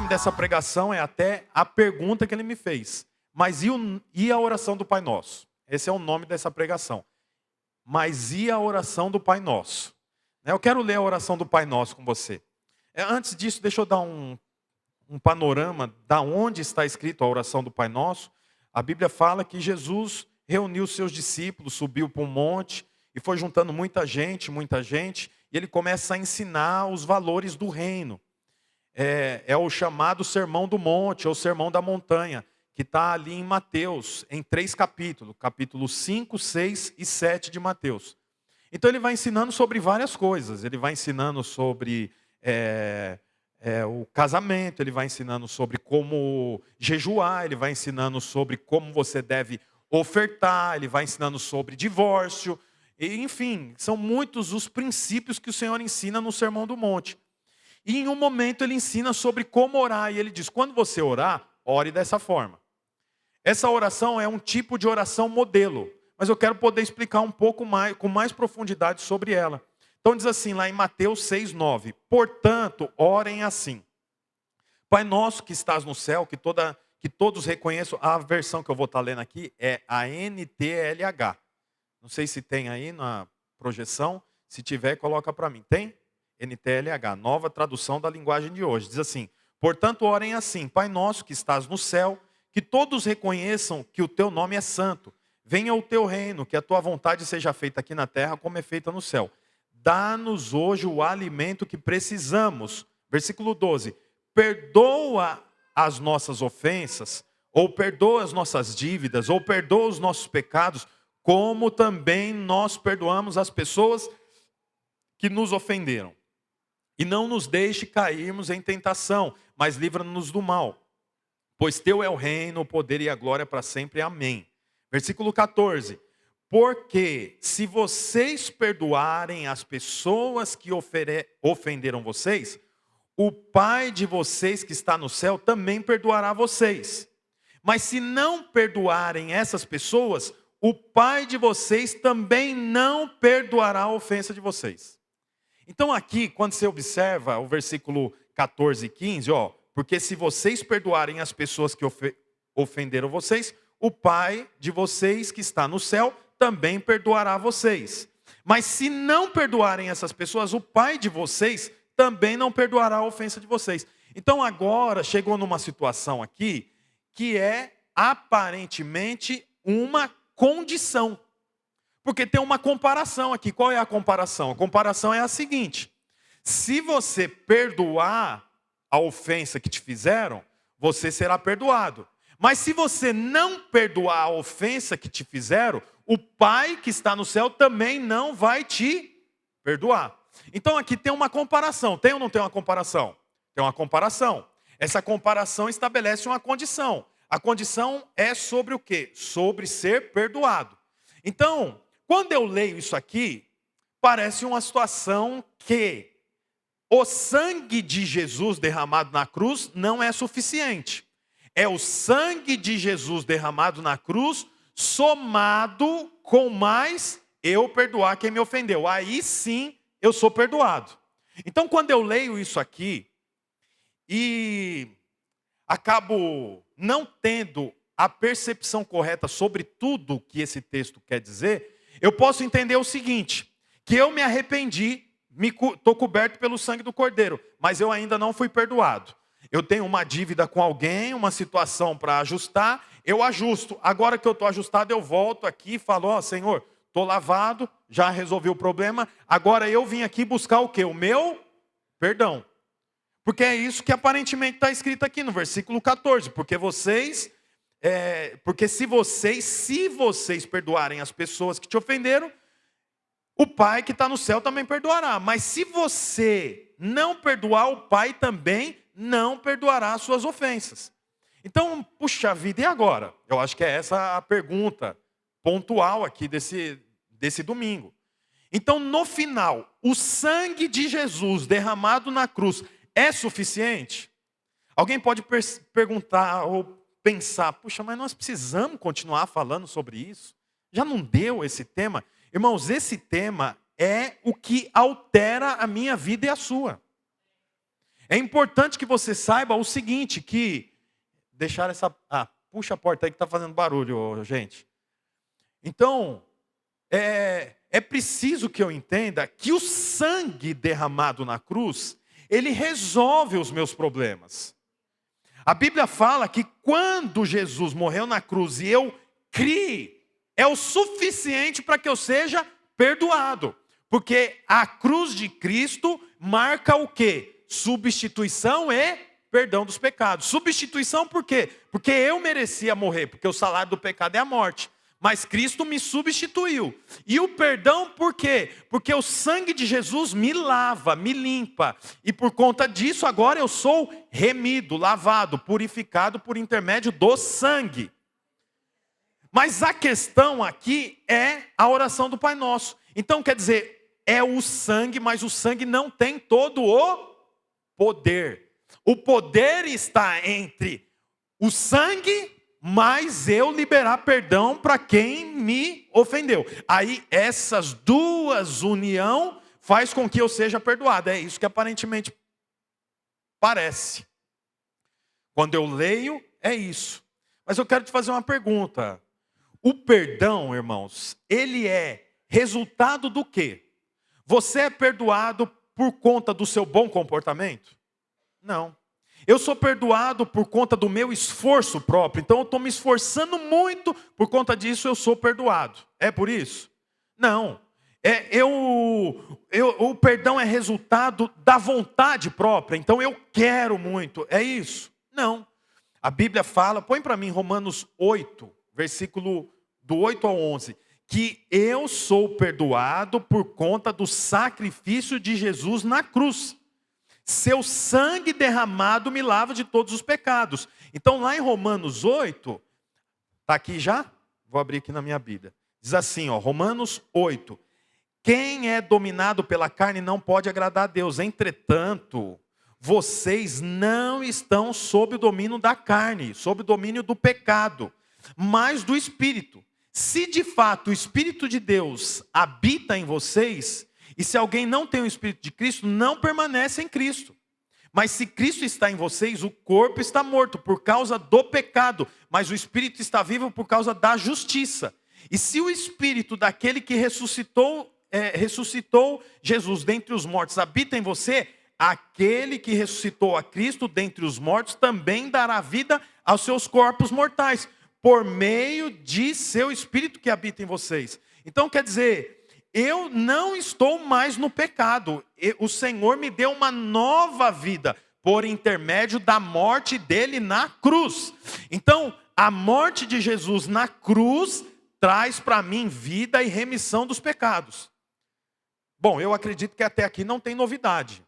nome dessa pregação é até a pergunta que ele me fez. Mas e a oração do Pai Nosso? Esse é o nome dessa pregação. Mas e a oração do Pai Nosso? Eu quero ler a oração do Pai Nosso com você. Antes disso, deixa eu dar um panorama da onde está escrito a oração do Pai Nosso. A Bíblia fala que Jesus reuniu seus discípulos, subiu para um monte e foi juntando muita gente, e ele começa a ensinar os valores do reino. É o chamado Sermão do Monte, ou Sermão da Montanha, que está ali em Mateus, em 3 capítulos, capítulos 5, 6 e 7 de Mateus. Então ele vai ensinando sobre várias coisas, ele vai ensinando sobre o casamento, ele vai ensinando sobre como jejuar, ele vai ensinando sobre como você deve ofertar, ele vai ensinando sobre divórcio, e, enfim, são muitos os princípios que o Senhor ensina no Sermão do Monte. E em um momento ele ensina sobre como orar, e ele diz, quando você orar, ore dessa forma. Essa oração é um tipo de oração modelo, mas eu quero poder explicar um pouco mais, com mais profundidade sobre ela. Então diz assim, lá em Mateus 6:9, portanto, orem assim. Pai nosso que estás no céu, que todos reconheçam, a versão que eu vou estar lendo aqui é a NTLH. Não sei se tem aí na projeção, se tiver, coloca para mim. Tem? NTLH, nova tradução da linguagem de hoje. Diz assim, portanto, orem assim, Pai nosso que estás no céu, que todos reconheçam que o teu nome é santo. Venha o teu reino, que a tua vontade seja feita aqui na terra como é feita no céu. Dá-nos hoje o alimento que precisamos. Versículo 12. Perdoa as nossas ofensas, ou perdoa as nossas dívidas, ou perdoa os nossos pecados, como também nós perdoamos as pessoas que nos ofenderam. E não nos deixe cairmos em tentação, mas livra-nos do mal. Pois teu é o reino, o poder e a glória para sempre. Amém. Versículo 14. Porque se vocês perdoarem as pessoas que ofenderam vocês, o Pai de vocês que está no céu também perdoará vocês. Mas se não perdoarem essas pessoas, o Pai de vocês também não perdoará a ofensa de vocês. Então aqui, quando você observa o versículo 14 e 15, porque se vocês perdoarem as pessoas que ofenderam vocês, o Pai de vocês que está no céu também perdoará vocês. Mas se não perdoarem essas pessoas, o Pai de vocês também não perdoará a ofensa de vocês. Então agora chegou numa situação aqui que é aparentemente uma condição. Porque tem uma comparação aqui. Qual é a comparação? A comparação é a seguinte: se você perdoar a ofensa que te fizeram, você será perdoado. Mas se você não perdoar a ofensa que te fizeram, o Pai que está no céu também não vai te perdoar. Então aqui tem uma comparação. Tem ou não tem uma comparação? Tem uma comparação. Essa comparação estabelece uma condição. A condição é sobre o quê? Sobre ser perdoado. Então, quando eu leio isso aqui, parece uma situação que o sangue de Jesus derramado na cruz não é suficiente. É o sangue de Jesus derramado na cruz, somado com mais eu perdoar quem me ofendeu. Aí sim eu sou perdoado. Então quando eu leio isso aqui, e acabo não tendo a percepção correta sobre tudo que esse texto quer dizer, eu posso entender o seguinte, que eu me arrependi, estou coberto pelo sangue do Cordeiro, mas eu ainda não fui perdoado. Eu tenho uma dívida com alguém, uma situação para ajustar, eu ajusto. Agora que eu estou ajustado, eu volto aqui e falo, Senhor, estou lavado, já resolvi o problema, agora eu vim aqui buscar o quê? O meu perdão. Porque é isso que aparentemente está escrito aqui no versículo 14, porque se vocês perdoarem as pessoas que te ofenderam, o Pai que está no céu também perdoará. Mas se você não perdoar, o Pai também não perdoará as suas ofensas. Então, puxa vida, e agora? Eu acho que é essa a pergunta pontual aqui desse domingo. Então, no final, o sangue de Jesus derramado na cruz é suficiente? Alguém pode perguntar ou pensar, puxa, mas nós precisamos continuar falando sobre isso? Já não deu esse tema? Irmãos, esse tema é o que altera a minha vida e a sua. É importante que você saiba o seguinte, que deixar essa... puxa a porta aí que está fazendo barulho, gente. Então, é preciso que eu entenda que o sangue derramado na cruz, ele resolve os meus problemas. A Bíblia fala que quando Jesus morreu na cruz e eu criei, é o suficiente para que eu seja perdoado. Porque a cruz de Cristo marca o quê? Substituição e perdão dos pecados. Substituição por quê? Porque eu merecia morrer, porque o salário do pecado é a morte. Mas Cristo me substituiu. E o perdão por quê? Porque o sangue de Jesus me lava, me limpa. E por conta disso agora eu sou remido, lavado, purificado por intermédio do sangue. Mas a questão aqui é a oração do Pai Nosso. Então quer dizer, é o sangue, mas o sangue não tem todo o poder. O poder está entre o sangue, mas eu liberar perdão para quem me ofendeu. Aí essas duas união faz com que eu seja perdoado. É isso que aparentemente parece. Quando eu leio, é isso. Mas eu quero te fazer uma pergunta. O perdão, irmãos, ele é resultado do quê? Você é perdoado por conta do seu bom comportamento? Não. Eu sou perdoado por conta do meu esforço próprio. Então eu estou me esforçando muito, por conta disso eu sou perdoado. É por isso? Não. O perdão é resultado da vontade própria. Então eu quero muito. É isso? Não. A Bíblia fala, põe para mim Romanos 8, versículo do 8 ao 11. Que eu sou perdoado por conta do sacrifício de Jesus na cruz. Seu sangue derramado me lava de todos os pecados. Então lá em Romanos 8, está aqui já? Vou abrir aqui na minha Bíblia. Diz assim, Romanos 8. Quem é dominado pela carne não pode agradar a Deus. Entretanto, vocês não estão sob o domínio da carne, sob o domínio do pecado, mas do Espírito. Se de fato o Espírito de Deus habita em vocês... E se alguém não tem o Espírito de Cristo, não permanece em Cristo. Mas se Cristo está em vocês, o corpo está morto por causa do pecado, mas o Espírito está vivo por causa da justiça. E se o Espírito daquele que ressuscitou Jesus dentre os mortos habita em você, aquele que ressuscitou a Cristo dentre os mortos também dará vida aos seus corpos mortais, por meio de seu Espírito que habita em vocês. Então quer dizer... eu não estou mais no pecado. O Senhor me deu uma nova vida por intermédio da morte dele na cruz. Então, a morte de Jesus na cruz traz para mim vida e remissão dos pecados. Bom, eu acredito que até aqui não tem novidade.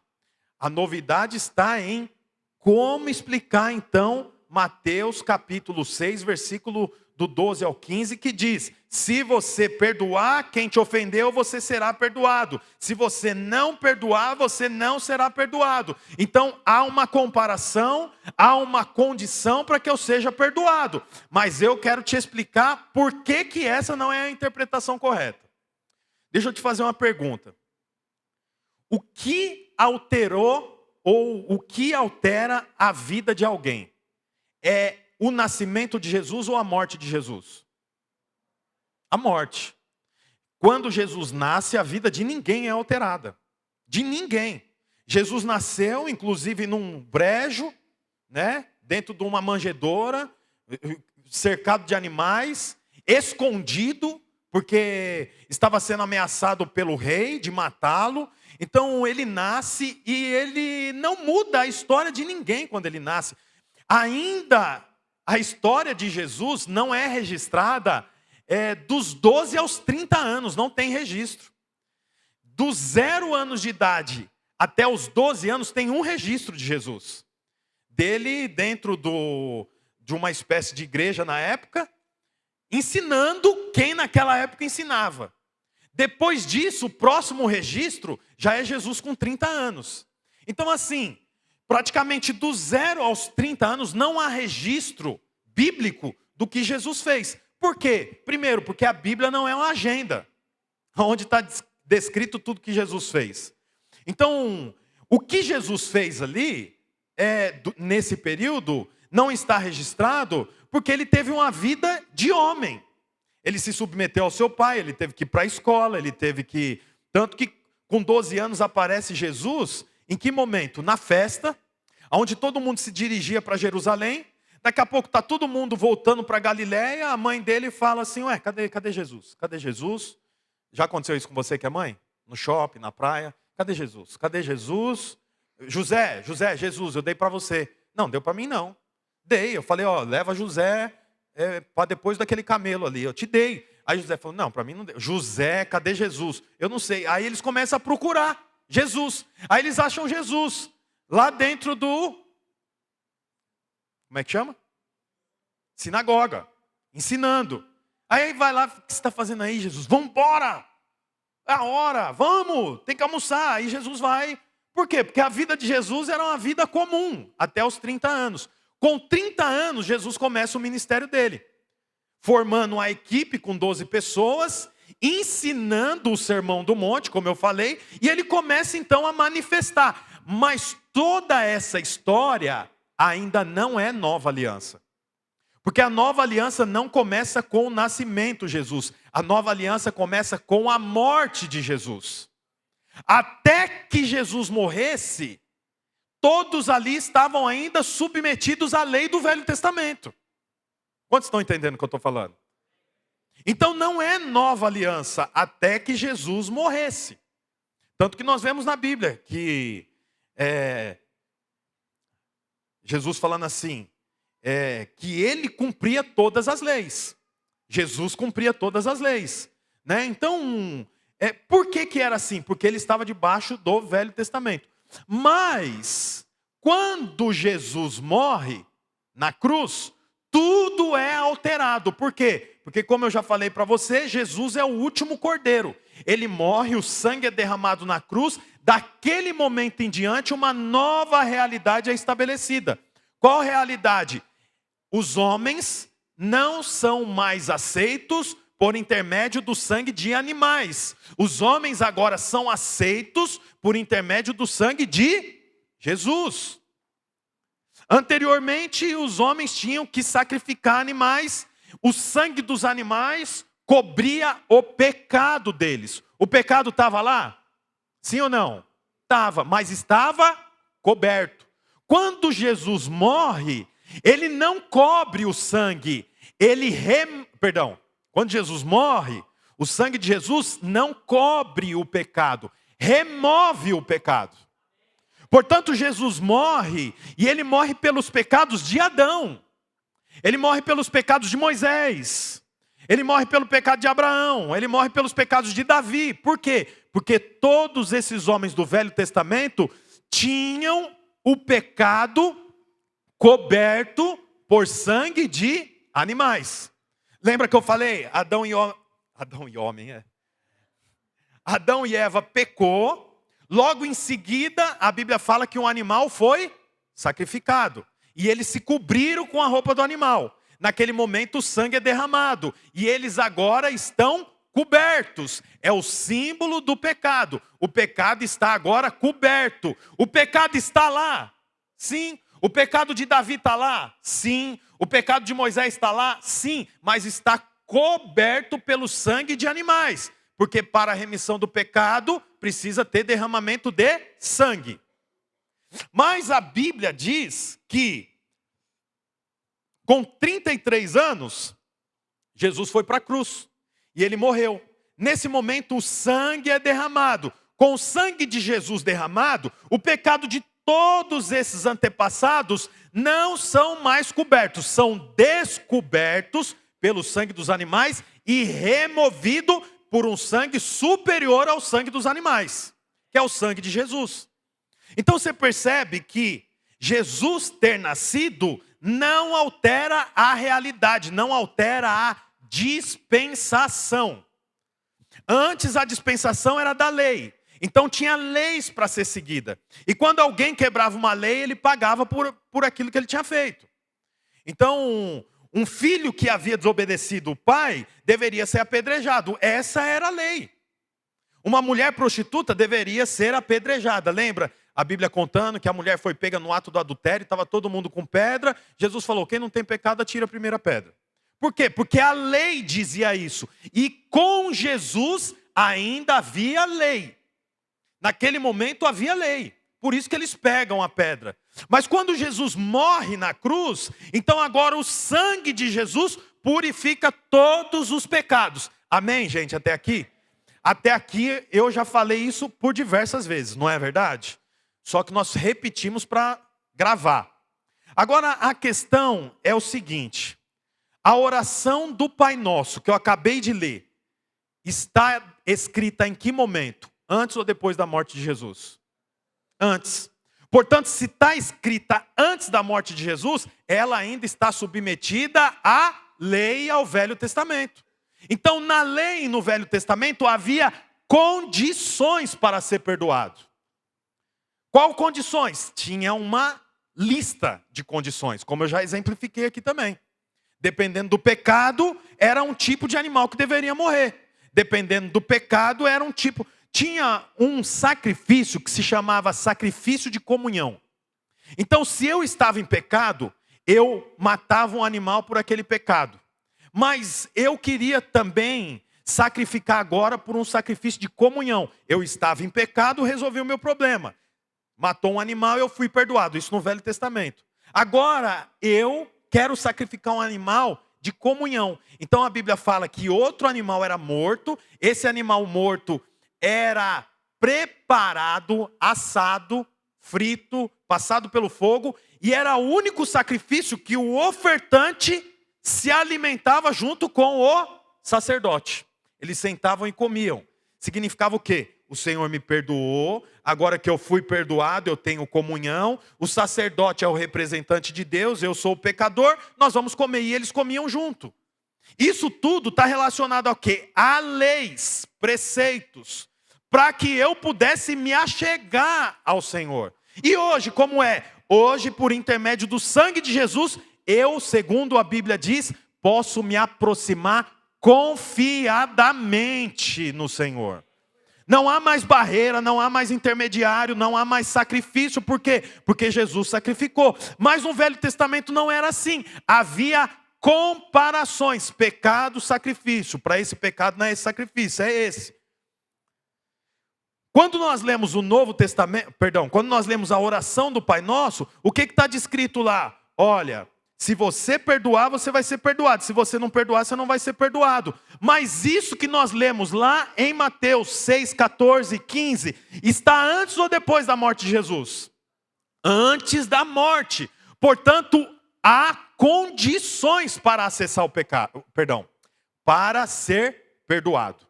A novidade está em como explicar então Mateus capítulo 6, versículo do 12 ao 15, que diz: se você perdoar quem te ofendeu, você será perdoado. Se você não perdoar, você não será perdoado. Então há uma comparação, há uma condição para que eu seja perdoado. Mas eu quero te explicar por que essa não é a interpretação correta. Deixa eu te fazer uma pergunta. O que alterou ou o que altera a vida de alguém? É o nascimento de Jesus ou a morte de Jesus? A morte. Quando Jesus nasce, a vida de ninguém é alterada. De ninguém. Jesus nasceu, inclusive, num brejo, né? Dentro de uma manjedoura, cercado de animais, escondido, porque estava sendo ameaçado pelo rei de matá-lo. Então ele nasce e ele não muda a história de ninguém quando ele nasce. Ainda a história de Jesus não é registrada dos 12 aos 30 anos, não tem registro. Dos 0 anos de idade até os 12 anos tem um registro de Jesus. Dele dentro de uma espécie de igreja na época, ensinando quem naquela época ensinava. Depois disso, o próximo registro já é Jesus com 30 anos. Então assim, praticamente dos 0 aos 30 anos não há registro bíblico do que Jesus fez. Por quê? Primeiro, porque a Bíblia não é uma agenda, onde está descrito tudo que Jesus fez. Então, o que Jesus fez ali nesse período, não está registrado, porque ele teve uma vida de homem. Ele se submeteu ao seu pai, ele teve que ir para a escola, ele teve que... Tanto que com 12 anos aparece Jesus, em que momento? Na festa, onde todo mundo se dirigia para Jerusalém. Daqui a pouco está todo mundo voltando para Galiléia, a mãe dele fala assim, ué, cadê Jesus? Cadê Jesus? Já aconteceu isso com você que é mãe? No shopping, na praia? Cadê Jesus? Cadê Jesus? José, Jesus, eu dei para você. Não, deu para mim não. Dei, eu falei, leva José para depois daquele camelo ali, eu te dei. Aí José falou, não, para mim não deu. José, cadê Jesus? Eu não sei. Aí eles começam a procurar Jesus. Aí eles acham Jesus lá dentro do... Como é que chama? Sinagoga, ensinando. Aí vai lá, o que você está fazendo aí, Jesus? Vamos embora! É a hora, vamos, tem que almoçar. Aí Jesus vai. Por quê? Porque a vida de Jesus era uma vida comum, até os 30 anos. Com 30 anos, Jesus começa o ministério dele. Formando uma equipe com 12 pessoas, ensinando o Sermão do Monte, como eu falei, e ele começa então a manifestar. Mas toda essa história ainda não é nova aliança. Porque a nova aliança não começa com o nascimento de Jesus. A nova aliança começa com a morte de Jesus. Até que Jesus morresse, todos ali estavam ainda submetidos à lei do Velho Testamento. Quantos estão entendendo o que eu estou falando? Então não é nova aliança até que Jesus morresse. Tanto que nós vemos na Bíblia que Jesus falando assim, que ele cumpria todas as leis. Jesus cumpria todas as leis. Né? Então, por que era assim? Porque ele estava debaixo do Velho Testamento. Mas, quando Jesus morre na cruz, tudo é alterado. Por quê? Porque, como eu já falei para você, Jesus é o último cordeiro. Ele morre, o sangue é derramado na cruz. Daquele momento em diante, uma nova realidade é estabelecida. Qual realidade? Os homens não são mais aceitos por intermédio do sangue de animais. Os homens agora são aceitos por intermédio do sangue de Jesus. Anteriormente, os homens tinham que sacrificar animais. O sangue dos animais cobria o pecado deles. O pecado estava lá? Sim ou não? Estava, mas estava coberto. Quando Jesus morre, ele não cobre o sangue, quando Jesus morre, o sangue de Jesus não cobre o pecado, remove o pecado. Portanto, Jesus morre, e ele morre pelos pecados de Adão. Ele morre pelos pecados de Moisés. Ele morre pelo pecado de Abraão. Ele morre pelos pecados de Davi. Por quê? Porque todos esses homens do Velho Testamento tinham o pecado coberto por sangue de animais. Lembra que eu falei? Adão e Eva pecou. Logo em seguida, a Bíblia fala que um animal foi sacrificado. E eles se cobriram com a roupa do animal. Naquele momento o sangue é derramado. E eles agora estão cobertos. É o símbolo do pecado. O pecado está agora coberto. O pecado está lá? Sim. O pecado de Davi está lá? Sim. O pecado de Moisés está lá? Sim. Mas está coberto pelo sangue de animais. Porque para a remissão do pecado precisa ter derramamento de sangue. Mas a Bíblia diz que com 33 anos, Jesus foi para a cruz. E ele morreu. Nesse momento o sangue é derramado. Com o sangue de Jesus derramado, o pecado de todos esses antepassados não são mais cobertos. São descobertos pelo sangue dos animais e removido por um sangue superior ao sangue dos animais, que é o sangue de Jesus. Então você percebe que Jesus ter nascido não altera a realidade, não altera a dispensação. Antes a dispensação era da lei, então tinha leis para ser seguida. E quando alguém quebrava uma lei, ele pagava por aquilo que ele tinha feito. Então, um filho que havia desobedecido o pai deveria ser apedrejado. Essa era a lei. Uma mulher prostituta deveria ser apedrejada. Lembra? a Bíblia contando que a mulher foi pega no ato do adultério, estava todo mundo com pedra. Jesus falou, quem não tem pecado, atira a primeira pedra. Por quê? Porque a lei dizia isso. E com Jesus ainda havia lei. Naquele momento havia lei. Por isso que eles pegam a pedra. Mas quando Jesus morre na cruz, então agora o sangue de Jesus purifica todos os pecados. Amém, gente? Até aqui? Até aqui eu já falei isso por diversas vezes, não é verdade? Só que nós repetimos para gravar. Agora a questão é o seguinte. A oração do Pai Nosso, que eu acabei de ler, está escrita em que momento? Antes ou depois da morte de Jesus? Antes. Portanto, se está escrita antes da morte de Jesus, ela ainda está submetida à lei e ao Velho Testamento. Então, na lei e no Velho Testamento havia condições para ser perdoado. Qual condições? Tinha uma lista de condições, como eu já exemplifiquei aqui também. Dependendo do pecado, era um tipo de animal que deveria morrer. Dependendo do pecado, era um tipo... Tinha um sacrifício que se chamava sacrifício de comunhão. Então, se eu estava em pecado, eu matava um animal por aquele pecado. Mas eu queria também sacrificar agora por um sacrifício de comunhão. Eu estava em pecado, resolvi o meu problema. Matou um animal, eu fui perdoado. Isso no Velho Testamento. Agora, eu quero sacrificar um animal de comunhão. Então a Bíblia fala que outro animal era morto. Esse animal morto era preparado, assado, frito, passado pelo fogo. E era o único sacrifício que o ofertante se alimentava junto com o sacerdote. Eles sentavam e comiam. Significava o quê? O Senhor me perdoou, agora que eu fui perdoado, eu tenho comunhão. O sacerdote é o representante de Deus, eu sou o pecador, nós vamos comer. E eles comiam junto. Isso tudo está relacionado ao quê? A leis, preceitos, para que eu pudesse me achegar ao Senhor. E hoje, como é? Hoje, por intermédio do sangue de Jesus, eu, segundo a Bíblia diz, posso me aproximar confiadamente no Senhor. Não há mais barreira, não há mais intermediário, não há mais sacrifício. Por quê? Porque Jesus sacrificou. Mas no Velho Testamento não era assim. Havia comparações, pecado, sacrifício. Para esse pecado não é esse sacrifício, é esse. Quando nós lemos o Novo Testamento, quando nós lemos a oração do Pai Nosso, o que está descrito lá? Olha, se você perdoar, você vai ser perdoado. Se você não perdoar, você não vai ser perdoado. Mas isso que nós lemos lá em Mateus 6, 14, 15, está antes ou depois da morte de Jesus? Antes da morte. Portanto, há condições para acessar o pecado, para ser perdoado.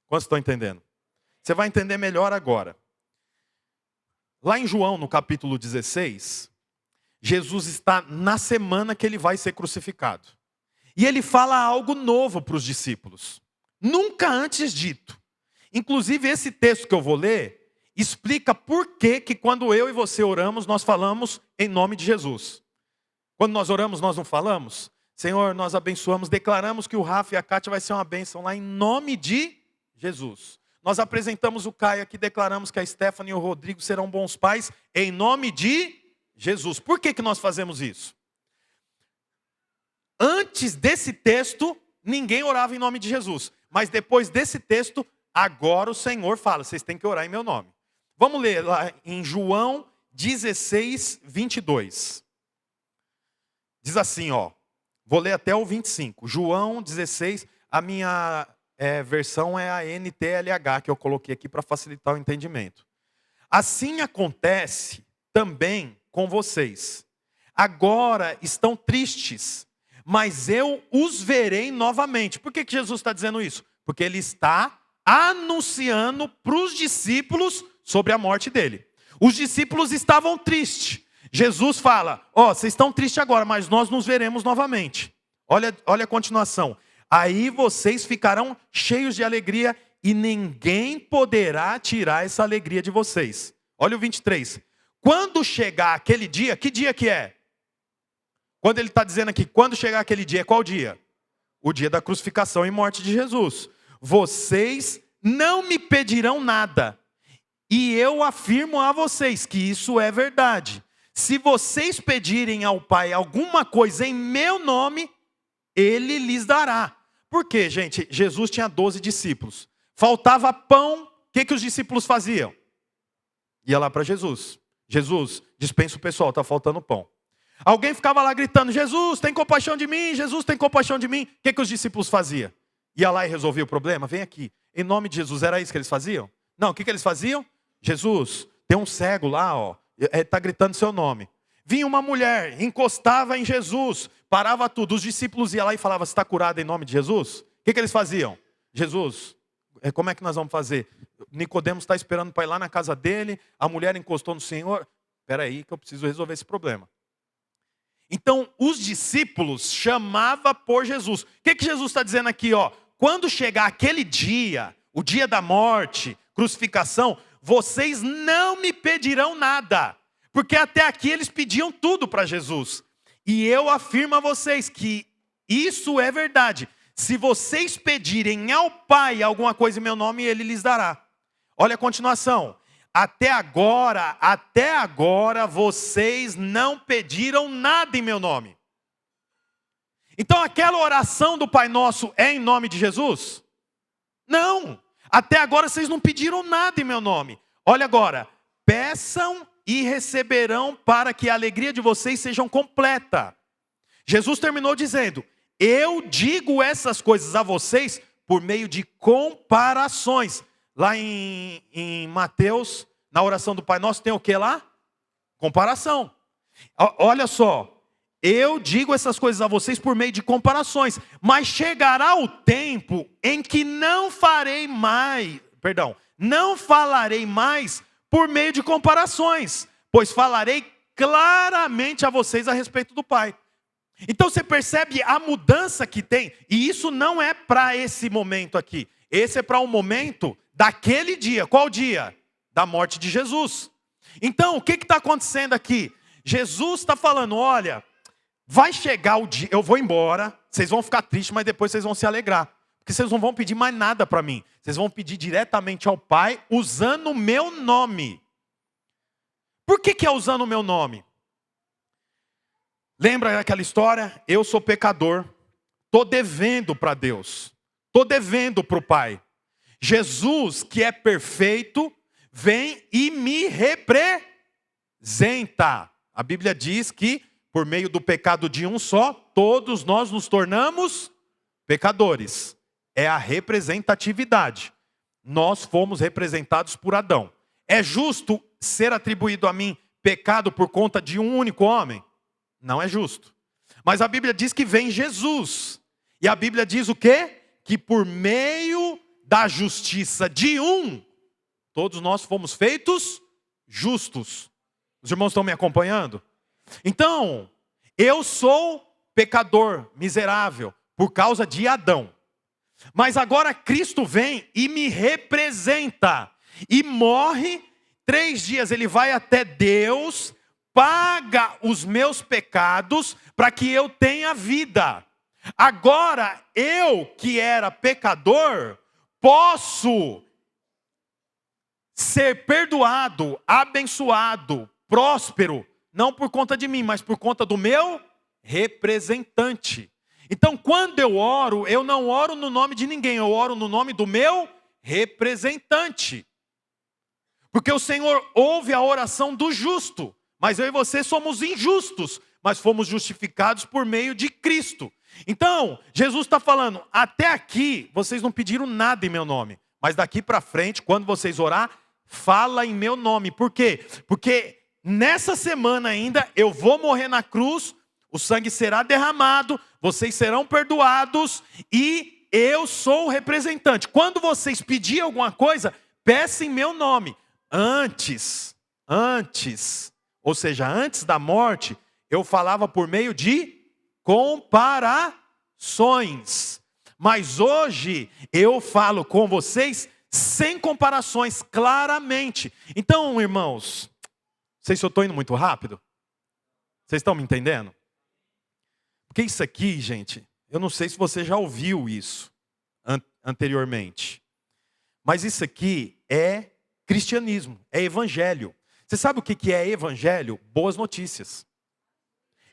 Quantos estão entendendo? Você vai entender melhor agora. Lá em João, no capítulo 16... Jesus está na semana que ele vai ser crucificado. E ele fala algo novo para os discípulos. Nunca antes dito. Inclusive esse texto que eu vou ler, explica por que quando eu e você oramos, nós falamos em nome de Jesus. Quando nós oramos, nós não falamos? Senhor, nós abençoamos, declaramos que o Rafa e a Kátia vai ser uma bênção lá em nome de Jesus. Nós apresentamos o Caio aqui, declaramos que a Stephanie e o Rodrigo serão bons pais em nome de Jesus. Por que nós fazemos isso? Antes desse texto, ninguém orava em nome de Jesus. Mas depois desse texto, agora o Senhor fala, vocês têm que orar em meu nome. Vamos ler lá em João 16, 22. Diz assim, ó. Vou ler até o 25. João 16, a minha versão é a NTLH, que eu coloquei aqui para facilitar o entendimento. Assim acontece também com vocês. Agora estão tristes, mas eu os verei novamente. Por que Jesus está dizendo isso? Porque ele está anunciando para os discípulos sobre a morte dele. Os discípulos estavam tristes. Jesus fala, vocês estão tristes agora, mas nós nos veremos novamente. Olha a continuação. Aí vocês ficarão cheios de alegria e ninguém poderá tirar essa alegria de vocês. Olha o 23. Quando chegar aquele dia, que dia que é? Quando ele está dizendo aqui, quando chegar aquele dia, qual dia? O dia da crucificação e morte de Jesus. Vocês não me pedirão nada. E eu afirmo a vocês que isso é verdade. Se vocês pedirem ao Pai alguma coisa em meu nome, Ele lhes dará. Por quê, gente? Jesus tinha 12 discípulos. Faltava pão, o que os discípulos faziam? Ia lá para Jesus. Jesus, dispensa o pessoal, está faltando pão. Alguém ficava lá gritando, Jesus, tem compaixão de mim, Jesus, tem compaixão de mim. O que os discípulos faziam? Ia lá e resolvia o problema? Vem aqui. Em nome de Jesus, era isso que eles faziam? Não, o que eles faziam? Jesus, tem um cego lá, ó, está gritando seu nome. Vinha uma mulher, encostava em Jesus, parava tudo. Os discípulos iam lá e falavam, você está curado em nome de Jesus? O que eles faziam? Jesus, como é que nós vamos fazer? Nicodemos está esperando para ir lá na casa dele, a mulher encostou no Senhor. Espera aí que eu preciso resolver esse problema. Então, os discípulos chamavam por Jesus. O que Jesus está dizendo aqui? Ó? Quando chegar aquele dia, o dia da morte, crucificação, vocês não me pedirão nada. Porque até aqui eles pediam tudo para Jesus. E eu afirmo a vocês que isso é verdade. Se vocês pedirem ao Pai alguma coisa em meu nome, Ele lhes dará. Olha a continuação. Até agora vocês não pediram nada em meu nome. Então aquela oração do Pai Nosso é em nome de Jesus? Não. Até agora vocês não pediram nada em meu nome. Olha agora. Peçam e receberão para que a alegria de vocês seja completa. Jesus terminou dizendo, eu digo essas coisas a vocês por meio de comparações. Lá em Mateus, na oração do Pai Nosso, tem o que lá? Comparação. Olha só. Eu digo essas coisas a vocês por meio de comparações, mas chegará o tempo em que não falarei mais por meio de comparações, pois falarei claramente a vocês a respeito do Pai. Então você percebe a mudança que tem, e isso não é para esse momento aqui, esse é para um momento daquele dia. Qual dia? Da morte de Jesus. Então o que está acontecendo aqui? Jesus está falando, olha, vai chegar o dia, eu vou embora, vocês vão ficar tristes, mas depois vocês vão se alegrar. Porque vocês não vão pedir mais nada para mim. Vocês vão pedir diretamente ao Pai, usando o meu nome. Por que é usando o meu nome? Lembra aquela história? Eu sou pecador, estou devendo para Deus, estou devendo para o Pai. Jesus, que é perfeito, vem e me representa. A Bíblia diz que por meio do pecado de um só, todos nós nos tornamos pecadores. É a representatividade. Nós fomos representados por Adão. É justo ser atribuído a mim pecado por conta de um único homem? Não é justo. Mas a Bíblia diz que vem Jesus. E a Bíblia diz o quê? Que por meio da justiça de um, todos nós fomos feitos justos. Os irmãos estão me acompanhando? Então, eu sou pecador, miserável, por causa de Adão. Mas agora Cristo vem e me representa. E morre, 3 dias ele vai até Deus, paga os meus pecados para que eu tenha vida. Agora, eu que era pecador, posso ser perdoado, abençoado, próspero, não por conta de mim, mas por conta do meu representante. Então, quando eu oro, eu não oro no nome de ninguém, eu oro no nome do meu representante. Porque o Senhor ouve a oração do justo, mas eu e você somos injustos, mas fomos justificados por meio de Cristo. Então, Jesus está falando, até aqui vocês não pediram nada em meu nome, mas daqui para frente, quando vocês orar, fala em meu nome. Por quê? Porque nessa semana ainda eu vou morrer na cruz, o sangue será derramado, vocês serão perdoados e eu sou o representante. Quando vocês pedirem alguma coisa, peçam em meu nome. Antes, ou seja, antes da morte, eu falava por meio de comparações. Mas hoje eu falo com vocês sem comparações, claramente. Então, irmãos, não sei se eu estou indo muito rápido. Vocês estão me entendendo? Porque isso aqui, gente, eu não sei se você já ouviu isso anteriormente. Mas isso aqui é cristianismo, é evangelho. Você sabe o que é evangelho? Boas notícias.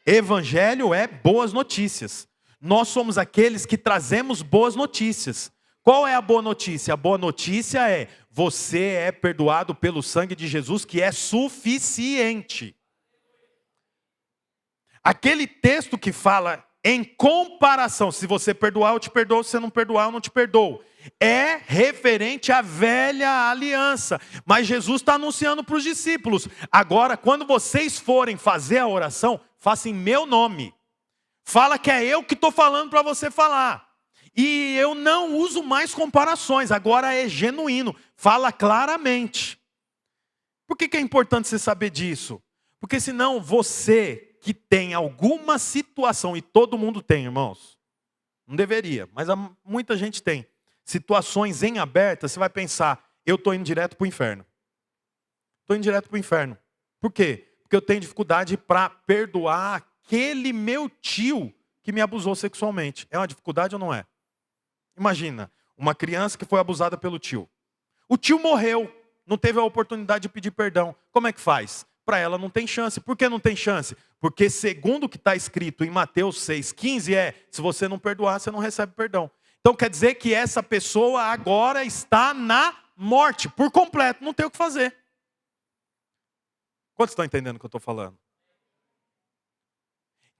Evangelho é boas notícias. Nós somos aqueles que trazemos boas notícias. Qual é a boa notícia? A boa notícia é: você é perdoado pelo sangue de Jesus, que é suficiente. Aquele texto que fala em comparação, se você perdoar, eu te perdoo, se você não perdoar, eu não te perdoo. É referente à velha aliança. Mas Jesus está anunciando para os discípulos: agora, quando vocês forem fazer a oração, faça em meu nome. Fala que é eu que estou falando para você falar. E eu não uso mais comparações, agora é genuíno. Fala claramente. Por que é importante você saber disso? Porque senão você que tem alguma situação, e todo mundo tem, irmãos, não deveria, mas muita gente tem, situações em aberto, você vai pensar: eu estou indo direto para o inferno. Estou indo direto para o inferno. Por quê? Porque eu tenho dificuldade para perdoar aquele meu tio que me abusou sexualmente. É uma dificuldade ou não é? Imagina, uma criança que foi abusada pelo tio. O tio morreu, não teve a oportunidade de pedir perdão. Como é que faz? Para ela não tem chance. Por que não tem chance? Porque segundo o que está escrito em Mateus 6,15 se você não perdoar, você não recebe perdão. Então quer dizer que essa pessoa agora está na morte, por completo, não tem o que fazer. Quantos estão entendendo o que eu estou falando?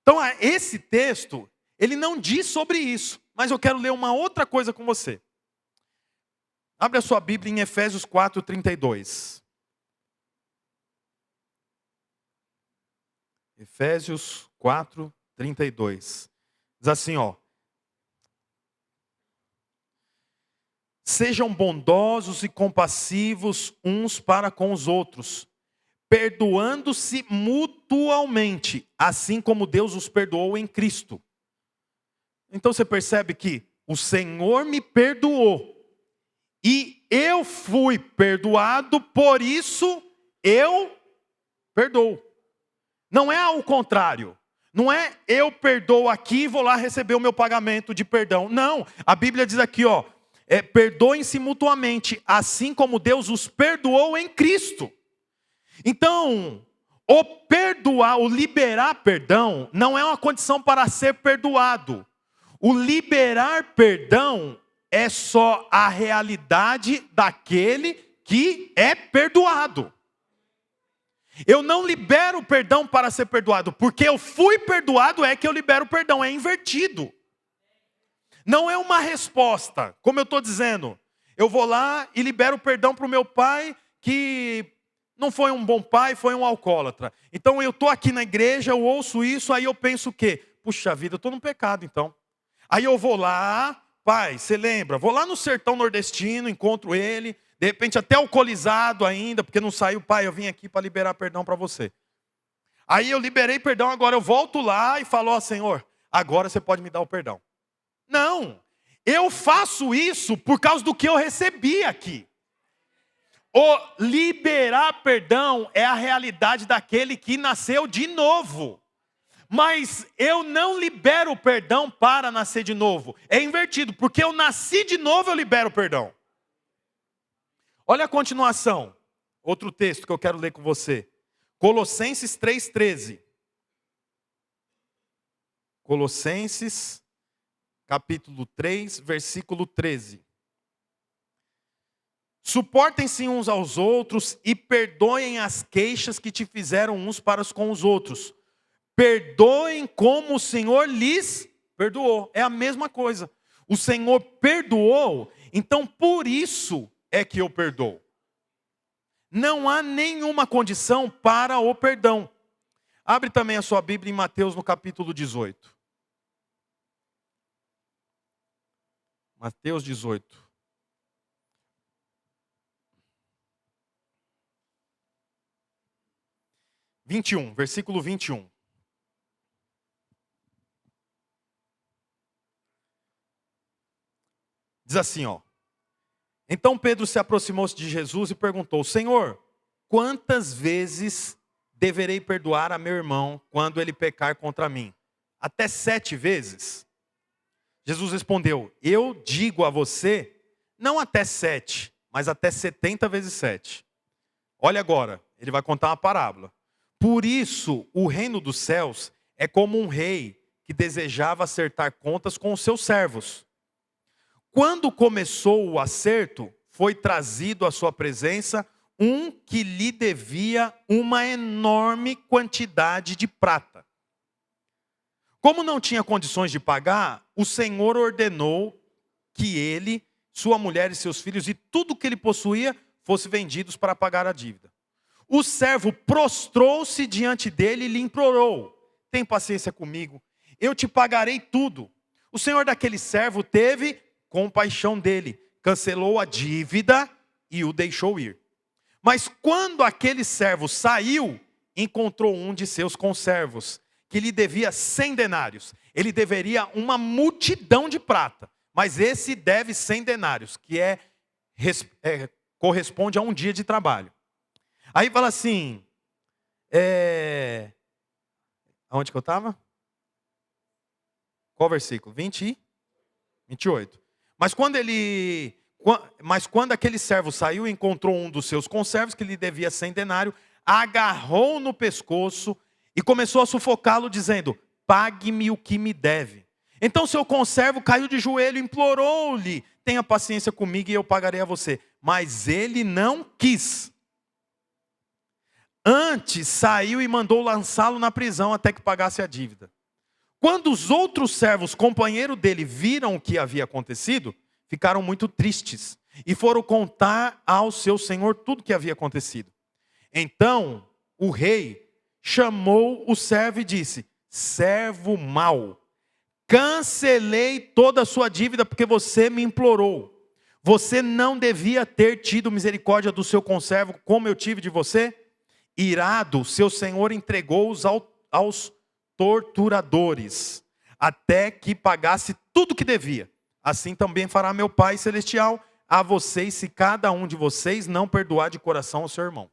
Então esse texto, ele não diz sobre isso, mas eu quero ler uma outra coisa com você. Abre a sua Bíblia em Efésios 4:32. Efésios 4:32. Diz assim, sejam bondosos e compassivos uns para com os outros, perdoando-se mutualmente, assim como Deus os perdoou em Cristo. Então você percebe que o Senhor me perdoou e eu fui perdoado, por isso eu perdoo. Não é ao contrário. Não é eu perdoo aqui e vou lá receber o meu pagamento de perdão. Não, a Bíblia diz aqui, perdoem-se mutuamente, assim como Deus os perdoou em Cristo. Então, o perdoar, o liberar perdão, não é uma condição para ser perdoado. O liberar perdão é só a realidade daquele que é perdoado. Eu não libero perdão para ser perdoado, porque eu fui perdoado é que eu libero perdão, é invertido. Não é uma resposta, como eu estou dizendo. Eu vou lá e libero perdão para o meu pai, que não foi um bom pai, foi um alcoólatra. Então eu estou aqui na igreja, eu ouço isso, aí eu penso o quê? Puxa vida, eu estou num pecado então. Aí eu vou lá, pai, você lembra? Vou lá no sertão nordestino, encontro ele, de repente até alcoolizado ainda, porque não saiu, pai, eu vim aqui para liberar perdão para você. Aí eu liberei perdão, agora eu volto lá e falo, Senhor, agora você pode me dar o perdão. Não, eu faço isso por causa do que eu recebi aqui. O liberar perdão é a realidade daquele que nasceu de novo. Mas eu não libero perdão para nascer de novo. É invertido, porque eu nasci de novo, eu libero perdão. Olha a continuação. Outro texto que eu quero ler com você. Colossenses 3:13. Colossenses, capítulo 3, versículo 13. Suportem-se uns aos outros e perdoem as queixas que te fizeram uns para com os outros. Perdoem como o Senhor lhes perdoou. É a mesma coisa. O Senhor perdoou, então por isso é que eu perdoo. Não há nenhuma condição para o perdão. Abre também a sua Bíblia em Mateus no capítulo 18. Mateus 18. Versículo 21. Diz assim, Então Pedro se aproximou-se de Jesus e perguntou, Senhor, quantas vezes deverei perdoar a meu irmão quando ele pecar contra mim? Até 7 vezes? Jesus respondeu, eu digo a você, não até 7, mas até 70 vezes 7. Olha agora, ele vai contar uma parábola. Por isso, o reino dos céus é como um rei que desejava acertar contas com os seus servos. Quando começou o acerto, foi trazido à sua presença um que lhe devia uma enorme quantidade de prata. Como não tinha condições de pagar, o Senhor ordenou que ele, sua mulher e seus filhos e tudo que ele possuía fossem vendidos para pagar a dívida. O servo prostrou-se diante dele e lhe implorou: tem paciência comigo, eu te pagarei tudo. O senhor daquele servo teve compaixão dele, cancelou a dívida e o deixou ir. Mas quando aquele servo saiu, encontrou um de seus conservos, que lhe devia 100 denários. Ele deveria uma multidão de prata, mas esse deve 100 denários, que corresponde a um dia de trabalho. Aí fala assim, aonde que eu estava? Qual versículo? 28. Mas quando aquele servo saiu, encontrou um dos seus conservos, que lhe devia 100 denários, agarrou no pescoço e começou a sufocá-lo, dizendo: pague-me o que me deve. Então seu conservo caiu de joelho e implorou-lhe: tenha paciência comigo e eu pagarei a você. Mas ele não quis. Antes saiu e mandou lançá-lo na prisão até que pagasse a dívida. Quando os outros servos, companheiros dele, viram o que havia acontecido, ficaram muito tristes e foram contar ao seu senhor tudo o que havia acontecido. Então o rei chamou o servo e disse: servo mau, cancelei toda a sua dívida porque você me implorou. Você não devia ter tido misericórdia do seu conservo como eu tive de você? Irado, seu senhor entregou-os aos torturadores, até que pagasse tudo que devia. Assim também fará meu Pai Celestial a vocês, se cada um de vocês não perdoar de coração o seu irmão.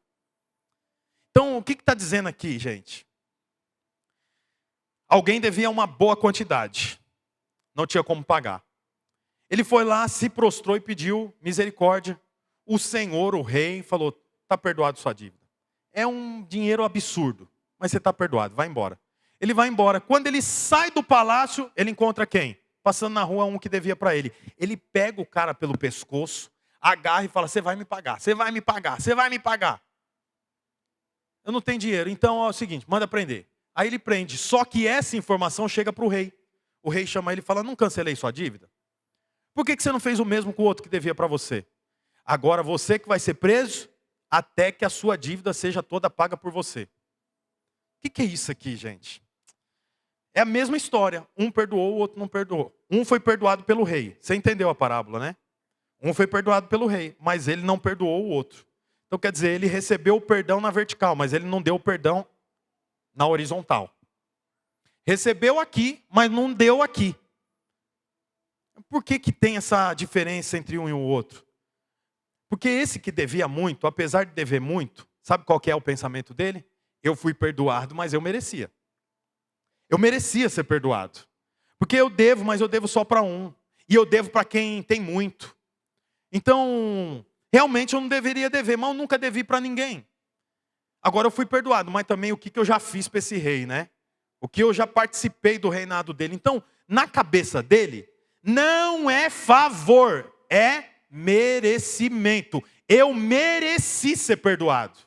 Então, o que está dizendo aqui, gente? Alguém devia uma boa quantidade, não tinha como pagar. Ele foi lá, se prostrou e pediu misericórdia. O Senhor, o rei, falou: está perdoado sua dívida. É um dinheiro absurdo, mas você está perdoado, vai embora. Ele vai embora. Quando ele sai do palácio, ele encontra quem? Passando na rua, um que devia para ele. Ele pega o cara pelo pescoço, agarra e fala: você vai me pagar, você vai me pagar, você vai me pagar. Eu não tenho dinheiro, então é o seguinte, manda prender. Aí ele prende, só que essa informação chega para o rei. O rei chama ele e fala: não cancelei sua dívida? Por que você não fez o mesmo com o outro que devia para você? Agora você que vai ser preso, até que a sua dívida seja toda paga por você. O que é isso aqui, gente? É a mesma história. Um perdoou, o outro não perdoou. Um foi perdoado pelo rei. Você entendeu a parábola, né? Um foi perdoado pelo rei, mas ele não perdoou o outro. Então quer dizer, ele recebeu o perdão na vertical, mas ele não deu o perdão na horizontal. Recebeu aqui, mas não deu aqui. Por que tem essa diferença entre um e o outro? Porque esse que devia muito, apesar de dever muito, sabe qual que é o pensamento dele? Eu fui perdoado, mas eu merecia. Eu merecia ser perdoado. Porque eu devo, mas eu devo só para um. E eu devo para quem tem muito. Então, realmente eu não deveria dever, mas eu nunca devi para ninguém. Agora eu fui perdoado, mas também o que eu já fiz para esse rei, né? O que eu já participei do reinado dele. Então, na cabeça dele, não é favor, é merecimento. Eu mereci ser perdoado.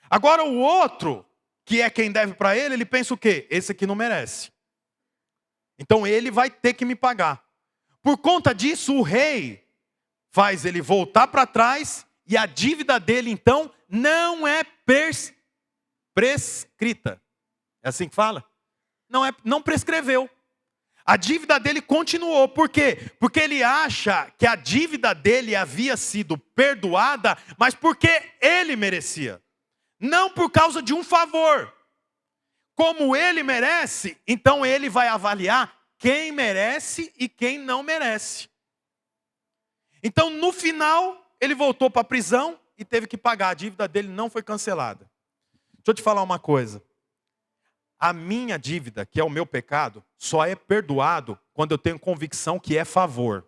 Agora o outro, que é quem deve para ele pensa o quê? Esse aqui não merece. Então ele vai ter que me pagar. Por conta disso, o rei faz ele voltar para trás e a dívida dele, então, não é prescrita. É assim que fala? Não prescreveu. A dívida dele continuou. Por quê? Porque ele acha que a dívida dele havia sido perdoada, mas porque ele merecia. Não por causa de um favor. Como ele merece, então ele vai avaliar quem merece e quem não merece. Então, no final, ele voltou para a prisão e teve que pagar. A dívida dele não foi cancelada. Deixa eu te falar uma coisa. A minha dívida, que é o meu pecado, só é perdoado quando eu tenho convicção que é favor.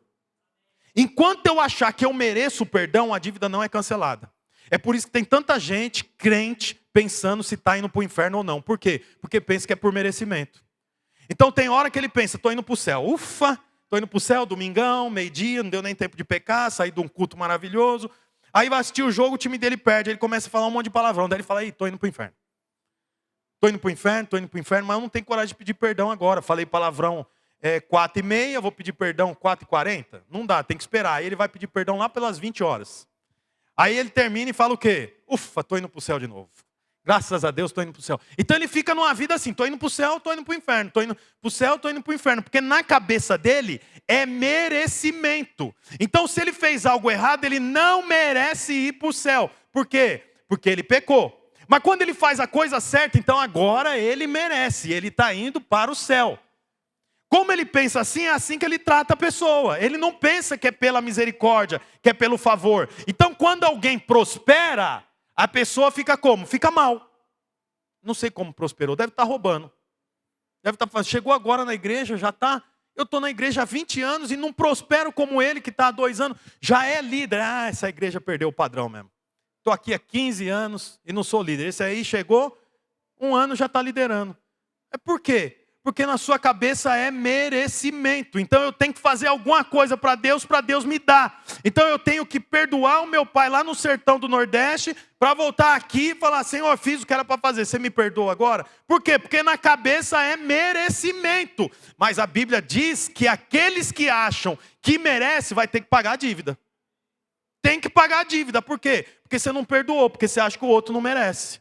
Enquanto eu achar que eu mereço o perdão, a dívida não é cancelada. É por isso que tem tanta gente, crente, pensando se está indo para o inferno ou não. Por quê? Porque pensa que é por merecimento. Então tem hora que ele pensa, estou indo para o céu. Ufa, estou indo para o céu, domingão, meio-dia, não deu nem tempo de pecar, saí de um culto maravilhoso. Aí vai assistir o jogo, o time dele perde, ele começa a falar um monte de palavrão. Daí ele fala, estou indo para o inferno. Estou indo para o inferno, mas eu não tenho coragem de pedir perdão agora. Falei palavrão 4h30, vou pedir perdão 4h40? Não dá, tem que esperar. Aí ele vai pedir perdão lá pelas 20 horas. Aí ele termina e fala o quê? Ufa, estou indo para o céu de novo. Graças a Deus, estou indo para o céu. Então ele fica numa vida assim, estou indo para o céu, estou indo para o inferno. Estou indo para o céu, estou indo para o inferno. Porque na cabeça dele é merecimento. Então se ele fez algo errado, ele não merece ir para o céu. Por quê? Porque ele pecou. Mas quando ele faz a coisa certa, então agora ele merece. Ele está indo para o céu. Como ele pensa assim, é assim que ele trata a pessoa. Ele não pensa que é pela misericórdia, que é pelo favor. Então, quando alguém prospera, a pessoa fica como? Fica mal. Não sei como prosperou, deve estar roubando. Deve estar falando, chegou agora na igreja, já está... Eu estou na igreja há 20 anos e não prospero como ele, que está há 2 anos. Já é líder. Ah, essa igreja perdeu o padrão mesmo. Estou aqui há 15 anos e não sou líder. Esse aí chegou, 1 ano já está liderando. É por quê? Porque na sua cabeça é merecimento. Então eu tenho que fazer alguma coisa para Deus me dar. Então eu tenho que perdoar o meu pai lá no sertão do Nordeste para voltar aqui e falar, Senhor, fiz o que era para fazer, você me perdoa agora? Por quê? Porque na cabeça é merecimento. Mas a Bíblia diz que aqueles que acham que merece vai ter que pagar a dívida. Tem que pagar a dívida. Por quê? Porque você não perdoou, porque você acha que o outro não merece.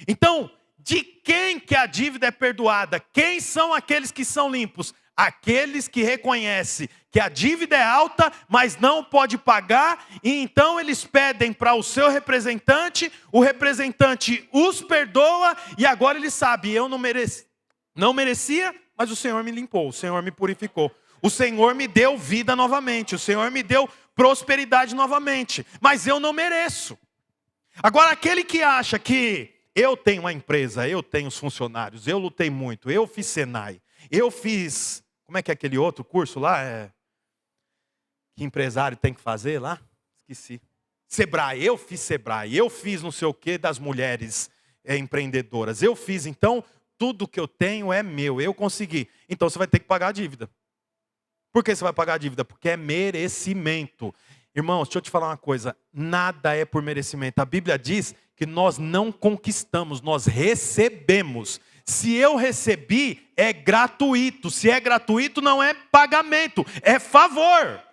Então, de quem que a dívida é perdoada? Quem são aqueles que são limpos? Aqueles que reconhecem que a dívida é alta, mas não pode pagar, e então eles pedem para o seu representante, o representante os perdoa, e agora ele sabe, eu não merecia, mas o Senhor me limpou, o Senhor me purificou. O Senhor me deu vida novamente, o Senhor me deu prosperidade novamente, mas eu não mereço. Agora aquele que acha que eu tenho uma empresa, eu tenho os funcionários, eu lutei muito, eu fiz Senai, eu fiz, como é que é aquele outro curso lá? Que empresário tem que fazer lá? Esqueci. Sebrae, eu fiz Sebrae, eu fiz não sei o que das mulheres empreendedoras, eu fiz, então tudo que eu tenho é meu, eu consegui. Então você vai ter que pagar a dívida. Por que você vai pagar a dívida? Porque é merecimento. Irmãos, deixa eu te falar uma coisa, nada é por merecimento. A Bíblia diz que nós não conquistamos, nós recebemos. Se eu recebi, é gratuito. Se é gratuito, não é pagamento, é favor.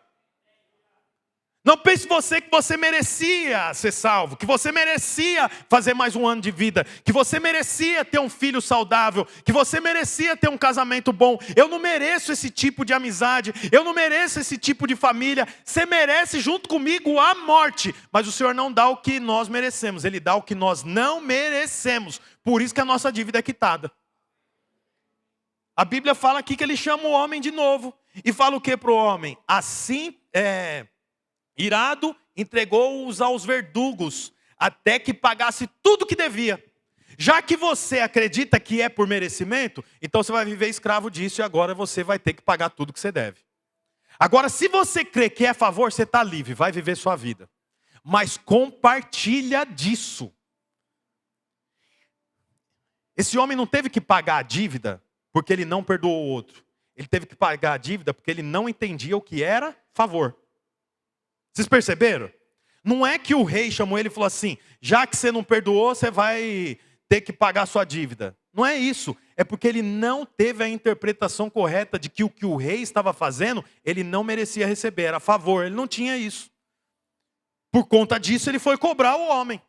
Não pense você que você merecia ser salvo, que você merecia fazer mais 1 ano de vida, que você merecia ter um filho saudável, que você merecia ter um casamento bom. Eu não mereço esse tipo de amizade, eu não mereço esse tipo de família. Você merece junto comigo a morte, mas o Senhor não dá o que nós merecemos, Ele dá o que nós não merecemos. Por isso que a nossa dívida é quitada. A Bíblia fala aqui que Ele chama o homem de novo, e fala o que para o homem? Assim irado, entregou-os aos verdugos, até que pagasse tudo que devia. Já que você acredita que é por merecimento, então você vai viver escravo disso e agora você vai ter que pagar tudo que você deve. Agora, se você crê que é a favor, você está livre, vai viver sua vida. Mas compartilha disso. Esse homem não teve que pagar a dívida porque ele não perdoou o outro. Ele teve que pagar a dívida porque ele não entendia o que era favor. Vocês perceberam? Não é que o rei chamou ele e falou assim, já que você não perdoou, você vai ter que pagar a sua dívida. Não é isso. É porque ele não teve a interpretação correta de que o rei estava fazendo, ele não merecia receber, era a favor. Ele não tinha isso. Por conta disso, ele foi cobrar o homem.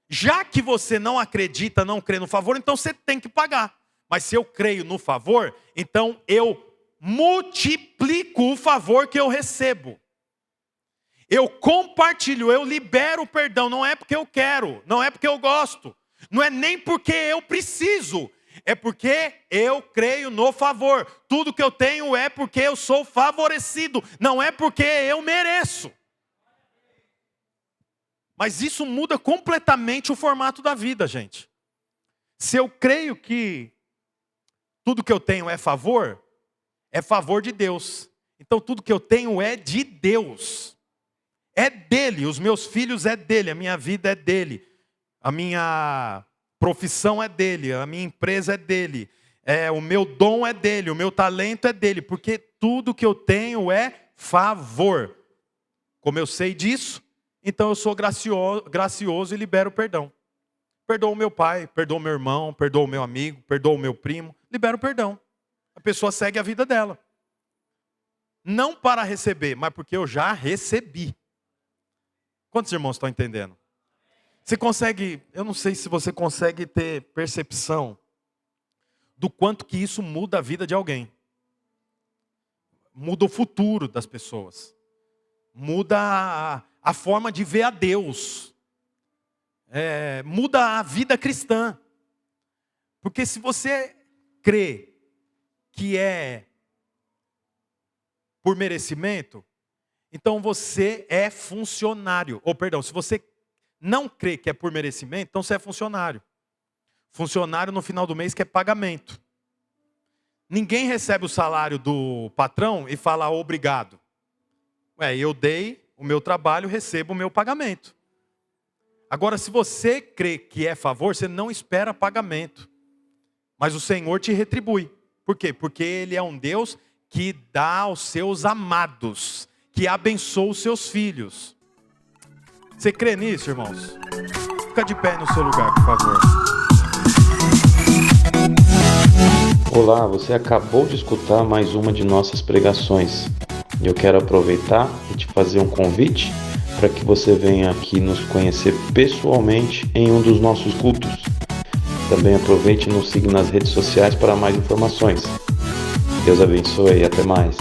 Já que você não acredita, não crê no favor, então você tem que pagar. Mas se eu creio no favor, então eu multiplico o favor que eu recebo. Eu compartilho, eu libero o perdão, não é porque eu quero, não é porque eu gosto, não é nem porque eu preciso, é porque eu creio no favor. Tudo que eu tenho é porque eu sou favorecido, não é porque eu mereço. Mas isso muda completamente o formato da vida, gente. Se eu creio que tudo que eu tenho é favor de Deus. Então tudo que eu tenho é de Deus. é dele, os meus filhos é dele, a minha vida é dele, a minha profissão é dele, a minha empresa é dele, o meu dom é dele, o meu talento é dele, porque tudo que eu tenho é favor. Como eu sei disso, então eu sou gracioso e libero perdão. Perdoo o meu pai, perdoo o meu irmão, perdoo o meu amigo, perdoo o meu primo, libero perdão. A pessoa segue a vida dela. Não para receber, mas porque eu já recebi. Quantos irmãos estão entendendo? Você consegue, eu não sei se você consegue ter percepção do quanto que isso muda a vida de alguém. Muda o futuro das pessoas. Muda a forma de ver a Deus. Muda a vida cristã. Porque se você crê que é por merecimento, então você é funcionário. Ou perdão, se você não crê que é por merecimento, então você é funcionário. Funcionário no final do mês quer pagamento. Ninguém recebe o salário do patrão e fala obrigado. Eu dei o meu trabalho, recebo o meu pagamento. Agora, se você crê que é favor, você não espera pagamento. Mas o Senhor te retribui. Por quê? Porque Ele é um Deus que dá aos seus amados, que abençoa os seus filhos. Você crê nisso, irmãos? Fica de pé no seu lugar, por favor. Olá, você acabou de escutar mais uma de nossas pregações. Eu quero aproveitar e te fazer um convite para que você venha aqui nos conhecer pessoalmente em um dos nossos cultos. Também aproveite e nos siga nas redes sociais para mais informações. Deus abençoe e até mais.